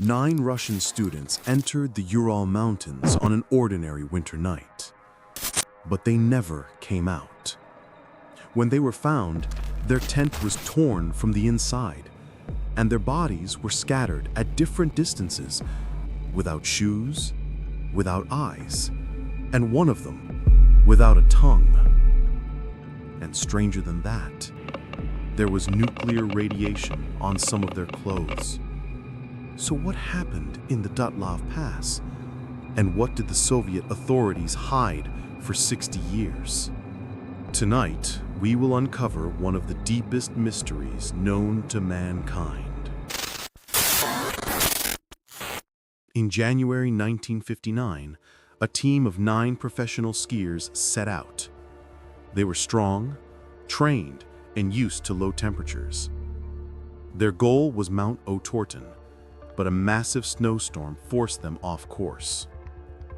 9 Russian students entered the Ural Mountains on an ordinary winter night, but they never came out. When they were found, their tent was torn from the inside, and their bodies were scattered at different distances, without shoes, without eyes, and one of them without a tongue. And stranger than that, there was nuclear radiation on some of their clothes. So what happened in the Dyatlov Pass? And what did the Soviet authorities hide for 60 years? Tonight, we will uncover one of the deepest mysteries known to mankind. In January 1959, a team of 9 professional skiers set out. They were strong, trained, and used to low temperatures. Their goal was Mount O'Torton, but a massive snowstorm forced them off course.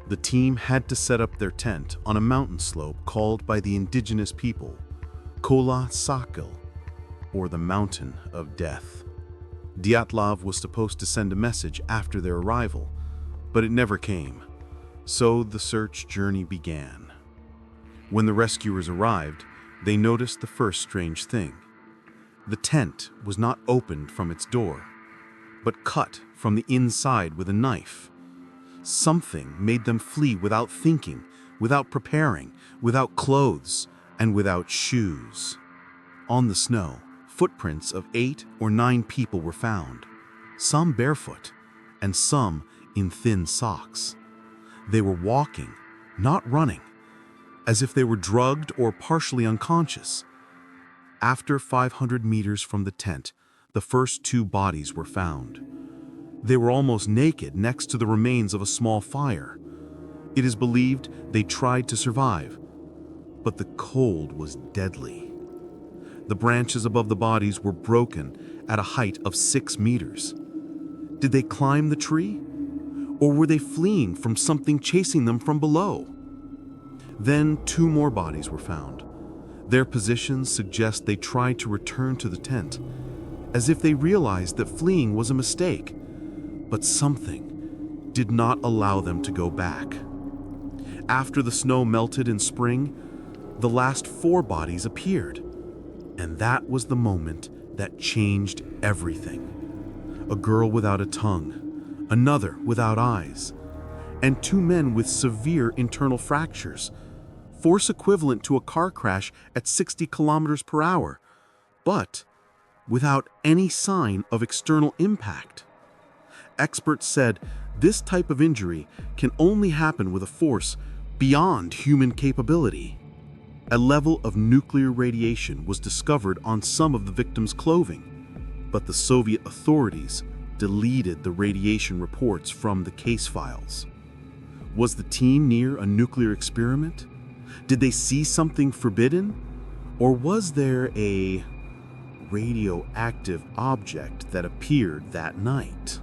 The team had to set up their tent on a mountain slope called by the indigenous people Kola Sakil, or the Mountain of Death. Dyatlov was supposed to send a message after their arrival, but it never came, so the search journey began. When the rescuers arrived, they noticed the first strange thing. The tent was not opened from its door, but cut from the inside with a knife. Something made them flee without thinking, without preparing, without clothes, and without shoes. On the snow, footprints of 8 or 9 people were found, some barefoot, and some in thin socks. They were walking, not running, as if they were drugged or partially unconscious. After 500 meters from the tent, the first 2 bodies were found. They were almost naked next to the remains of a small fire. It is believed they tried to survive, but the cold was deadly. The branches above the bodies were broken at a height of 6 meters. Did they climb the tree? Or were they fleeing from something chasing them from below? Then 2 more bodies were found. Their positions suggest they tried to return to the tent, as if they realized that fleeing was a mistake. But something did not allow them to go back. After the snow melted in spring, the last 4 bodies appeared. And that was the moment that changed everything. A girl without a tongue, another without eyes, and 2 men with severe internal fractures, force equivalent to a car crash at 60 kilometers per hour, but without any sign of external impact. Experts said this type of injury can only happen with a force beyond human capability. A level of nuclear radiation was discovered on some of the victims' clothing, but the Soviet authorities deleted the radiation reports from the case files. Was the team near a nuclear experiment? Did they see something forbidden? Or was there a radioactive object that appeared that night?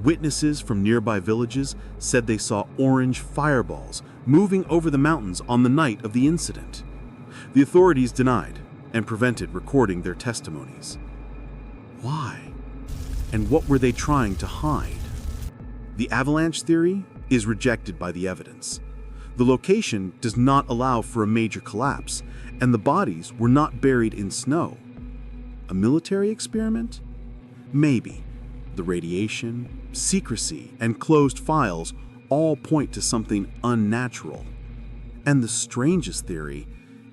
Witnesses from nearby villages said they saw orange fireballs moving over the mountains on the night of the incident. The authorities denied and prevented recording their testimonies. Why? And what were they trying to hide? The avalanche theory is rejected by the evidence. The location does not allow for a major collapse, and the bodies were not buried in snow. A military experiment? Maybe. The radiation, secrecy, and closed files all point to something unnatural. And the strangest theory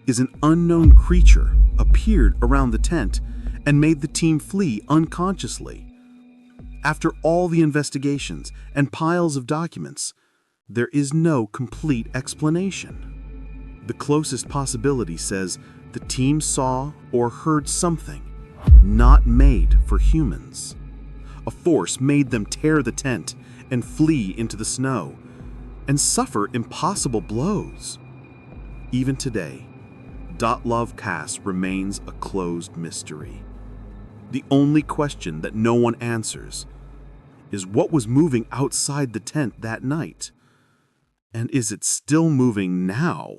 is an unknown creature appeared around the tent and made the team flee unconsciously. After all the investigations and piles of documents, there is no complete explanation. The closest possibility says the team saw or heard something not made for humans. A force made them tear the tent and flee into the snow and suffer impossible blows. Even today, Dyatlov Pass remains a closed mystery. The only question that no one answers is what was moving outside the tent that night? And is it still moving now?